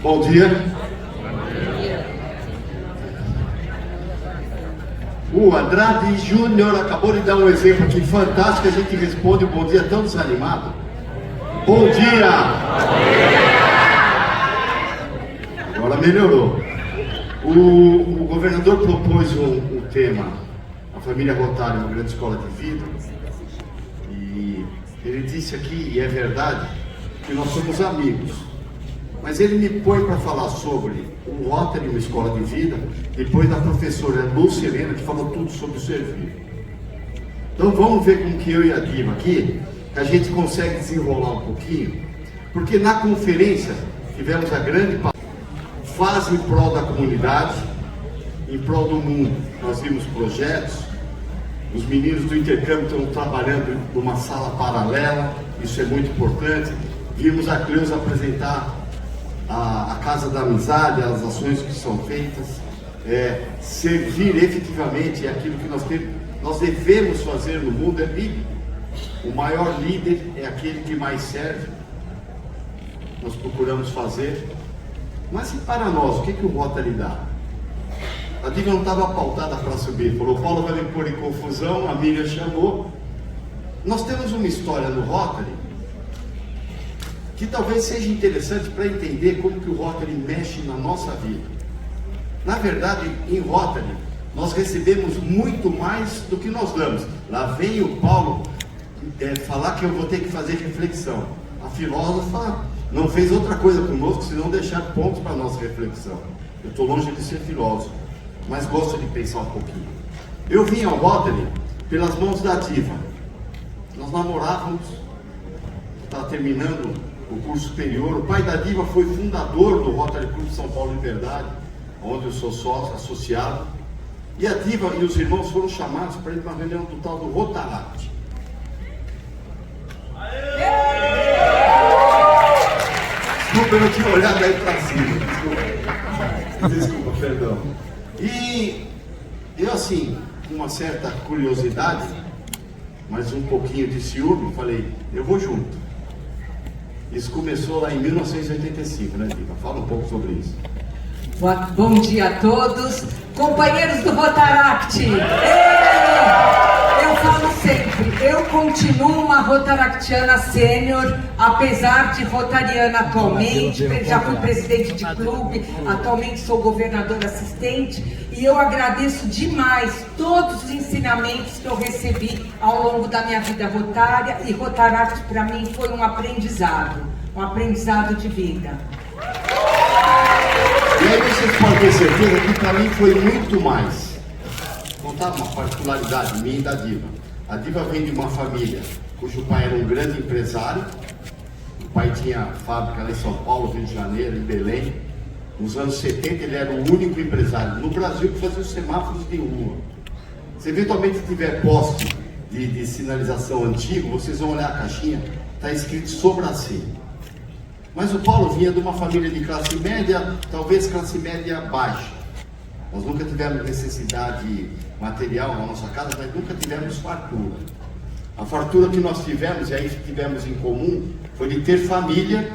Bom dia. O Andrade Júnior acabou de dar um exemplo aqui fantástico. A gente responde o bom dia tão desanimado. Bom dia! Agora melhorou. O governador propôs um tema, a família Rotário, uma grande escola de vida. E ele disse aqui, e é verdade, que nós somos amigos. Mas ele me põe para falar sobre o Rotary, uma escola de vida, depois da professora Lúcia Helena, que falou tudo sobre o servir. Então vamos ver com que eu e a Diva aqui, que a gente consegue desenrolar um pouquinho, porque na conferência tivemos a grande fase em prol da comunidade, em prol do mundo. Nós vimos projetos, os meninos do intercâmbio estão trabalhando numa sala paralela, isso é muito importante. Vimos a Cleusa apresentar a Casa da Amizade, as ações que são feitas, servir efetivamente é aquilo que nós devemos fazer no mundo, é bíblico. O maior líder é aquele que mais serve. Nós procuramos fazer. Mas e para nós, o que o Rotary dá? A Diva não estava pautada para subir, falou, Paulo vai me pôr em confusão, a Miriam chamou. Nós temos uma história no Rotary que talvez seja interessante para entender como que o Rotary mexe na nossa vida. Na verdade, em Rotary, nós recebemos muito mais do que nós damos. Lá vem o Paulo falar que eu vou ter que fazer reflexão. A filósofa não fez outra coisa conosco, senão deixar pontos para a nossa reflexão. Eu estou longe de ser filósofo, mas gosto de pensar um pouquinho. Eu vim ao Rotary pelas mãos da Diva. Nós namorávamos, estava terminando o curso superior. O pai da Diva foi fundador do Rotary Club São Paulo Liberdade, onde eu sou sócio, associado. E a Diva e os irmãos foram chamados para ir para uma reunião total do Rotaract. Desculpa, eu não tinha olhado aí para cima. Desculpa, perdão. E eu, assim, com uma certa curiosidade, mas um pouquinho de ciúme, falei, eu vou junto. Isso começou lá em 1985, né, Diva? Fala um pouco sobre isso. Bom dia a todos, companheiros do Rotaract. Eu falo sempre, eu continuo uma rotaractiana sênior, apesar de rotariana atualmente, já fui presidente de clube, atualmente sou governador assistente, e eu agradeço demais todos os ensinamentos que eu recebi ao longo da minha vida rotária, e Rotaract para mim foi um aprendizado de vida. E aí vocês podem ter certeza que para mim foi muito mais. Vou contar uma particularidade minha e da Diva. A Diva vem de uma família cujo pai era um grande empresário. O pai tinha fábrica lá em São Paulo, Rio de Janeiro, em Belém. Nos anos 70 ele era o único empresário no Brasil que fazia os semáforos de rua. Se eventualmente tiver poste de sinalização antigo, vocês vão olhar a caixinha, está escrito Sobracê. Mas o Paulo vinha de uma família de classe média, talvez classe média baixa. Nós nunca tivemos necessidade material na nossa casa, mas nunca tivemos fartura. A fartura que nós tivemos, e aí tivemos em comum, foi de ter família,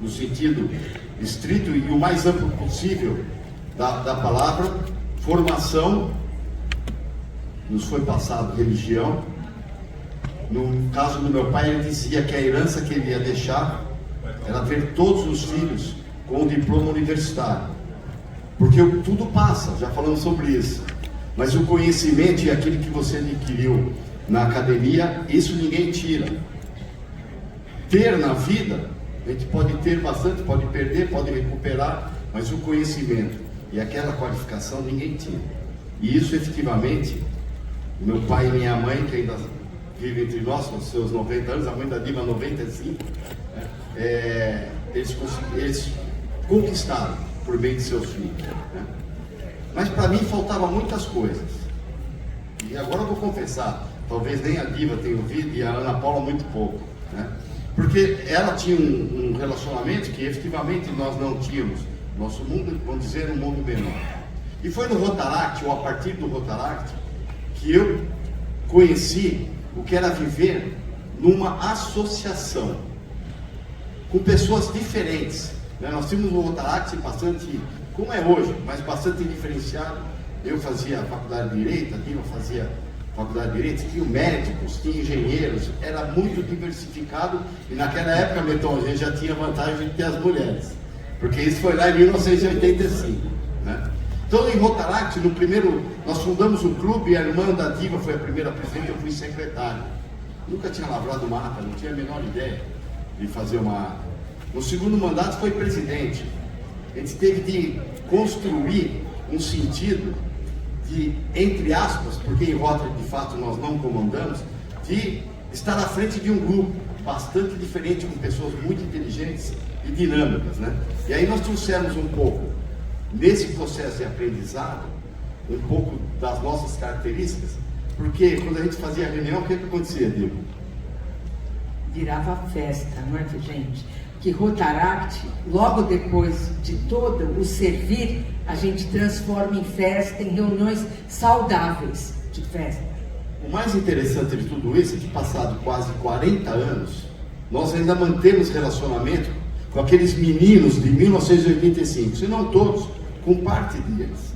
no sentido estrito e o mais amplo possível da palavra, formação, nos foi passado religião. No caso do meu pai, ele dizia que a herança que ele ia deixar era ver todos os filhos com o diploma universitário. Porque tudo passa, já falamos sobre isso. Mas o conhecimento e aquilo que você adquiriu na academia, isso ninguém tira. Ter na vida, a gente pode ter bastante, pode perder, pode recuperar, mas o conhecimento e aquela qualificação ninguém tira. E isso efetivamente, meu pai e minha mãe, que ainda vive entre nós, com seus 90 anos, a mãe da Diva 95, eles conquistaram por meio de seus filhos, né? Mas para mim faltavam muitas coisas. E agora eu vou confessar, talvez nem a Diva tenha ouvido e a Ana Paula muito pouco, né? Porque ela tinha um relacionamento que efetivamente nós não tínhamos. Nosso mundo, vamos dizer, um mundo menor. E foi no Rotaract, ou a partir do Rotaract, que eu conheci o que era viver numa associação com pessoas diferentes, né? Nós tínhamos um Rotaract bastante, como é hoje, mas bastante diferenciado. Eu fazia faculdade de Direito, a Diva fazia faculdade de Direito, tinha médicos, tinha engenheiros, era muito diversificado, e naquela época, Meton, a gente já tinha vantagem de ter as mulheres, porque isso foi lá em 1985, né? Então, em Rotaract, no primeiro, nós fundamos um clube, a irmã da Diva foi a primeira presidente, eu fui secretário. Nunca tinha lavrado uma ata, não tinha a menor ideia de fazer uma ata. No segundo mandato foi presidente. A gente teve de construir um sentido de, entre aspas, porque em Rotary de fato nós não comandamos, de estar à frente de um grupo bastante diferente, com pessoas muito inteligentes e dinâmicas, né? E aí nós trouxemos um pouco, nesse processo de aprendizado, um pouco das nossas características, porque quando a gente fazia a reunião, o que acontecia, Diego? Virava festa, não é, gente? Que Rotaract, logo depois de todo o servir, a gente transforma em festa, em reuniões saudáveis de festa. O mais interessante de tudo isso é que, passado quase 40 anos, nós ainda mantemos relacionamento com aqueles meninos de 1985, se não todos, com parte deles.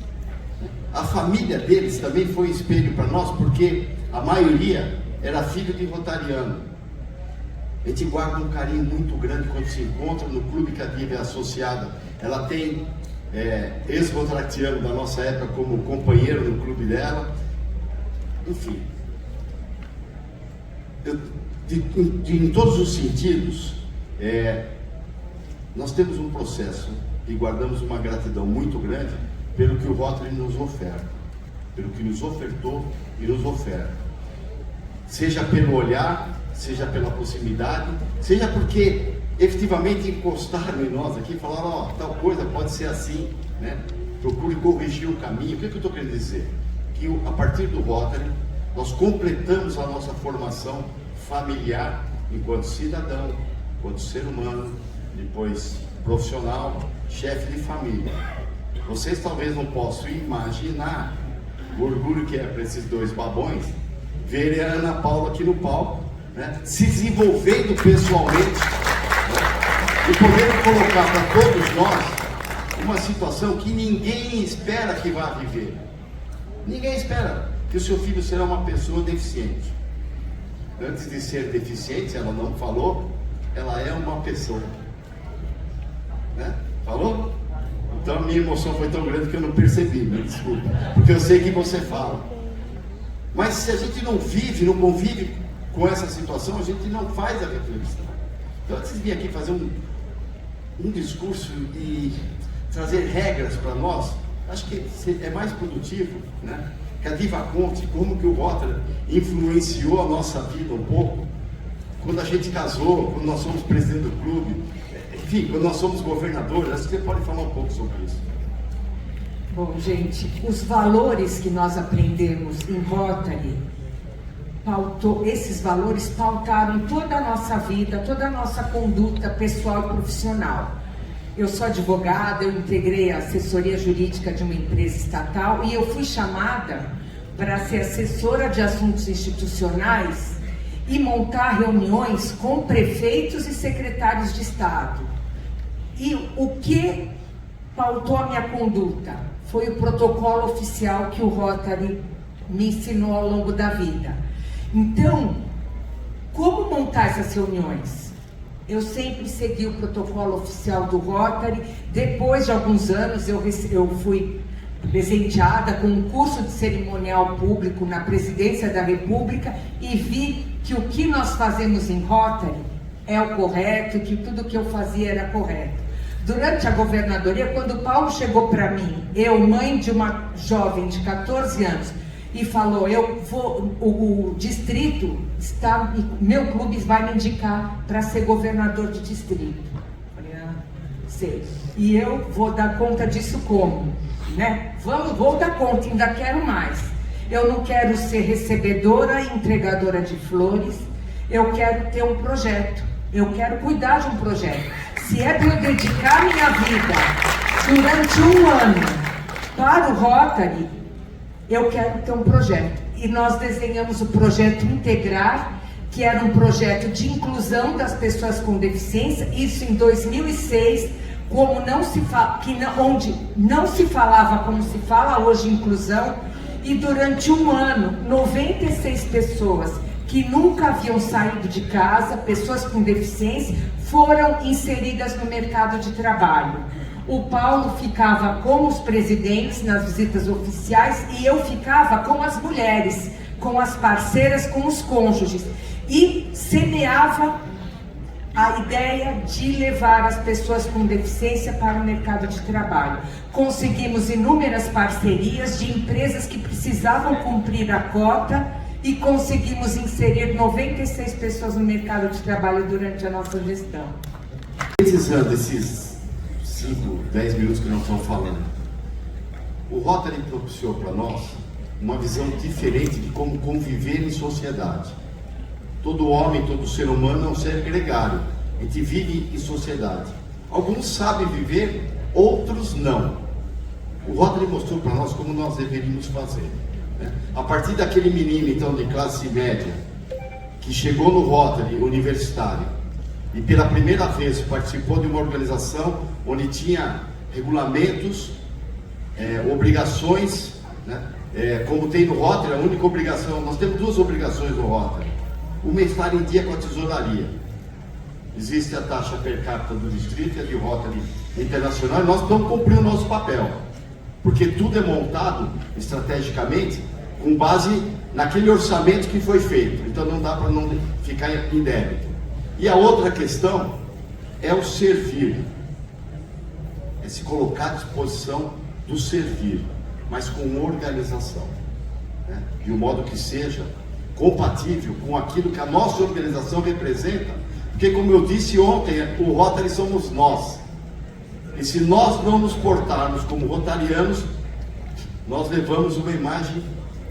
A família deles também foi espelho para nós, porque a maioria era filho de rotariano. A gente guarda um carinho muito grande quando se encontra no clube que a Diva é associada. Ela tem ex-rotaractiano da nossa época como companheiro no clube dela. Enfim, em todos os sentidos, nós temos um processo e guardamos uma gratidão muito grande pelo que o Rotary nos oferta, pelo que nos ofertou e nos oferta. Seja pelo olhar, seja pela proximidade, seja porque efetivamente encostaram em nós aqui e falaram, ó, tal coisa pode ser assim, né? Procure corrigir o caminho. O que eu estou querendo dizer? Que a partir do Rotary, nós completamos a nossa formação familiar enquanto cidadão, enquanto ser humano, depois profissional, chefe de família. Vocês talvez não possam imaginar o orgulho que é para esses dois babões verem a Ana Paula aqui no palco, né, se desenvolvendo pessoalmente, né, e podendo colocar para todos nós uma situação que ninguém espera que vá viver. Ninguém espera que o seu filho será uma pessoa deficiente. Antes de ser deficiente, ela não falou, ela é uma pessoa. Né? Falou? Então a minha emoção foi tão grande que eu não percebi, me desculpa, porque eu sei que você fala. Mas se a gente não vive, não convive com essa situação, a gente não faz a reflexão. Então, antes de vir aqui fazer um discurso e trazer regras para nós, acho que é mais produtivo, né? Que a Diva conte como que o Rotary influenciou a nossa vida um pouco, quando a gente casou, quando nós somos presidente do clube, enfim, quando nós somos governadores. Acho que você pode falar um pouco sobre isso. Bom, gente, os valores que nós aprendemos em Rotary, esses valores pautaram toda a nossa vida, toda a nossa conduta pessoal e profissional. Eu sou advogada, eu integrei a assessoria jurídica de uma empresa estatal e eu fui chamada para ser assessora de assuntos institucionais e montar reuniões com prefeitos e secretários de Estado. E o que pautou a minha conduta foi o protocolo oficial que o Rotary me ensinou ao longo da vida. Então, como montar essas reuniões? Eu sempre segui o protocolo oficial do Rotary. Depois de alguns anos, eu fui presenteada com um curso de cerimonial público na Presidência da República e vi que o que nós fazemos em Rotary é o correto, que tudo que eu fazia era correto. Durante a governadoria, quando o Paulo chegou para mim, eu, mãe de uma jovem de 14 anos, e falou, o distrito está, meu clube vai me indicar para ser governador de distrito. Eu falei, sei. E eu vou dar conta disso como? Né? Vou dar conta, ainda quero mais. Eu não quero ser recebedora e entregadora de flores, eu quero ter um projeto, eu quero cuidar de um projeto. Se é para eu dedicar minha vida durante um ano para o Rotary, eu quero ter um projeto. E nós desenhamos o projeto Integrar, que era um projeto de inclusão das pessoas com deficiência, isso em 2006, como onde não se falava como se fala hoje inclusão, e durante um ano, 96 pessoas que nunca haviam saído de casa, pessoas com deficiência, foram inseridas no mercado de trabalho. O Paulo ficava com os presidentes nas visitas oficiais e eu ficava com as mulheres, com as parceiras, com os cônjuges, e semeava a ideia de levar as pessoas com deficiência para o mercado de trabalho. Conseguimos inúmeras parcerias de empresas que precisavam cumprir a cota e conseguimos inserir 96 pessoas no mercado de trabalho durante a nossa gestão. Precisando desses 5, 10 minutos que nós estamos falando, o Rotary propiciou para nós uma visão diferente de como conviver em sociedade. Todo homem, todo ser humano é um ser gregário. A gente vive em sociedade. Alguns sabem viver, outros não. O Rotary mostrou para nós como nós deveríamos fazer, né? A partir daquele menino, então, de classe média, que chegou no Rotary universitário e pela primeira vez participou de uma organização onde tinha regulamentos, obrigações, né? Como tem no Rotary, a única obrigação, nós temos 2 obrigações no Rotary. Uma é estar em dia com a tesouraria. Existe a taxa per capita do distrito e a de Rotary internacional, e nós estamos cumprindo o nosso papel, porque tudo é montado estrategicamente com base naquele orçamento que foi feito, então não dá para não ficar em débito. E a outra questão é o servir, é se colocar à disposição do servir, mas com organização, né? De um modo que seja compatível com aquilo que a nossa organização representa, porque, como eu disse ontem, o Rotary somos nós, e se nós não nos portarmos como rotarianos, nós levamos uma imagem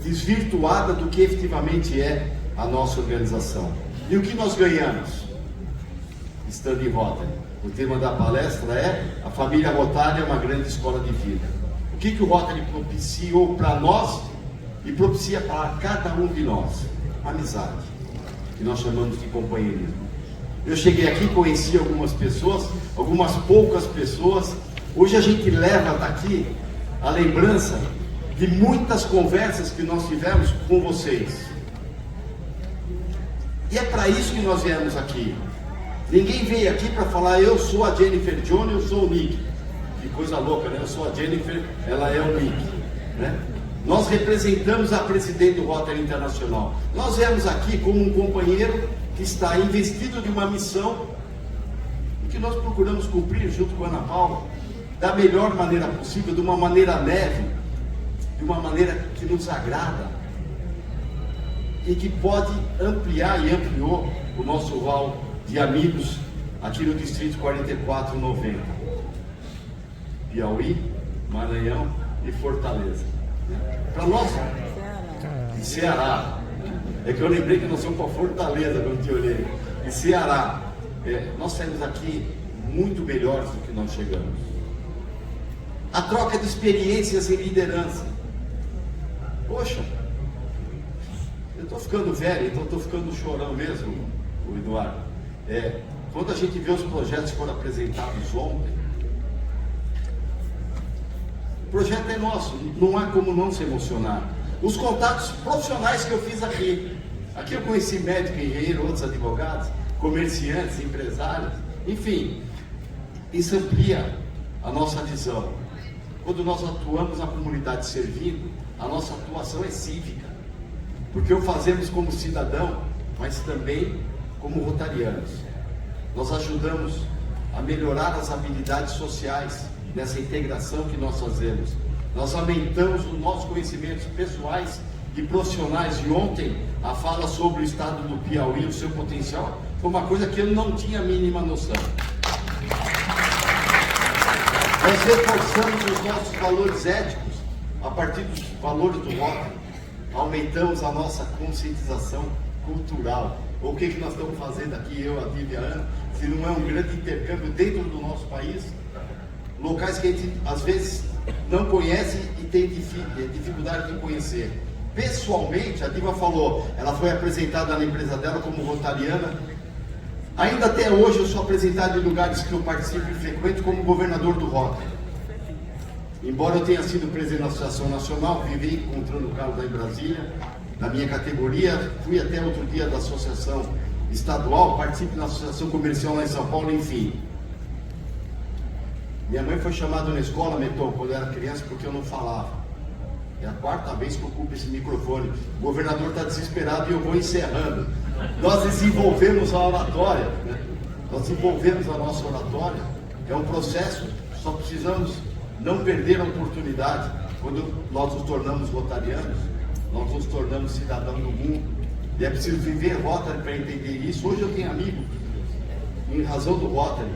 desvirtuada do que efetivamente é a nossa organização. E o que nós ganhamos estando em Rotary? O tema da palestra é: a família Rotária é uma grande escola de vida. O que o Rotary propiciou para nós e propicia para cada um de nós? Amizade, que nós chamamos de companheirismo. Eu cheguei aqui, conheci algumas pessoas, algumas poucas pessoas. Hoje a gente leva daqui a lembrança de muitas conversas que nós tivemos com vocês. E é para isso que nós viemos aqui. Ninguém veio aqui para falar: eu sou a Jennifer Johnny, eu sou o Nick. Que coisa louca, né? Eu sou a Jennifer, ela é o Nick, né? Nós representamos a presidente do Rotary Internacional. Nós viemos aqui como um companheiro que está investido de uma missão e que nós procuramos cumprir junto com a Ana Paula da melhor maneira possível, de uma maneira leve, de uma maneira que nos agrada e que pode ampliar e ampliou o nosso rol de amigos aqui no Distrito 4490, Piauí, Maranhão e Fortaleza. Para nós, em Ceará, é que eu lembrei que nós somos para Fortaleza quando te olhei. Em Ceará, nós saímos aqui muito melhores do que nós chegamos. A troca de experiências em liderança. Poxa, eu estou ficando velho, então estou ficando chorão mesmo, o Eduardo. Quando a gente vê os projetos que foram apresentados ontem, o projeto é nosso, não há como não se emocionar. Os contatos profissionais que eu fiz aqui eu conheci médico, engenheiro, outros advogados, comerciantes, empresários, enfim, isso amplia a nossa visão. Quando nós atuamos na comunidade servindo, a nossa atuação é cívica, porque o fazemos como cidadão, mas também como rotarianos. Nós ajudamos a melhorar as habilidades sociais nessa integração que nós fazemos. Nós aumentamos os nossos conhecimentos pessoais e profissionais. E ontem a fala sobre o estado do Piauí, o seu potencial, foi uma coisa que eu não tinha a mínima noção. Nós reforçamos os nossos valores éticos a partir dos valores do Rotary. Aumentamos a nossa conscientização cultural. O que nós estamos fazendo aqui, eu, a Vivi e a Ana, se não é um grande intercâmbio dentro do nosso país? Locais que a gente às vezes não conhece e tem dificuldade de conhecer. Pessoalmente, a Diva falou, ela foi apresentada na empresa dela como rotariana Ainda até hoje eu sou apresentado em lugares que eu participo e frequento como governador do Rotary. Embora eu tenha sido presidente da Associação Nacional, vivi encontrando o Carlos lá em Brasília, na minha categoria, fui até outro dia da Associação Estadual, participo da Associação Comercial lá em São Paulo, enfim. Minha mãe foi chamada na escola, Meton, quando eu era criança, porque eu não falava. É a quarta vez que eu ocupo esse microfone. O governador está desesperado e eu vou encerrando. Nós desenvolvemos a oratória, né? Nós desenvolvemos a nossa oratória. É um processo, só precisamos não perder a oportunidade. Quando nós nos tornamos rotarianos, nós nos tornamos cidadãos do mundo. E é preciso viver Rotary para entender isso. Hoje eu tenho amigos, em razão do Rotary,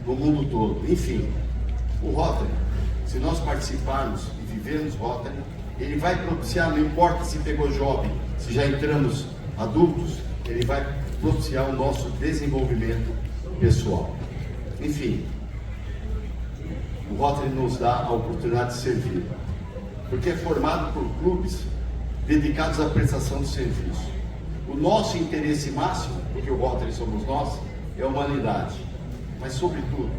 no mundo todo. Enfim, o Rotary, se nós participarmos e vivermos Rotary, ele vai propiciar, não importa se pegou jovem, se já entramos adultos, ele vai propiciar o nosso desenvolvimento pessoal. Enfim, o Rotary nos dá a oportunidade de servir, porque é formado por clubes dedicados à prestação de serviço. O nosso interesse máximo, porque o Rotary somos nós, é a humanidade. Mas, sobretudo,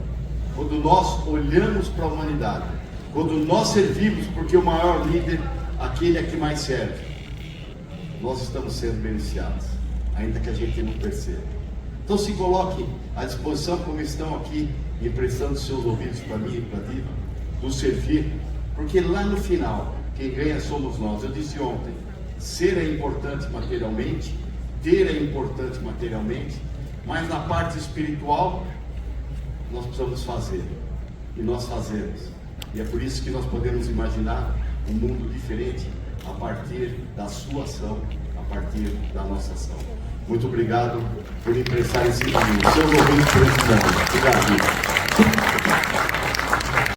quando nós olhamos para a humanidade, quando nós servimos, porque o maior líder, aquele é que mais serve, nós estamos sendo beneficiados, ainda que a gente não perceba. Então se coloque à disposição, como estão aqui, emprestando seus ouvidos para mim e para a Diva, do servir, porque lá no final, quem ganha somos nós. Eu disse ontem, ser é importante materialmente, ter é importante materialmente, mas na parte espiritual, nós precisamos fazer, e nós fazemos. E é por isso que nós podemos imaginar um mundo diferente a partir da sua ação, a partir da nossa ação. Muito obrigado por me emprestar esse caminho. Seus ouvintes por esse momento. Obrigado.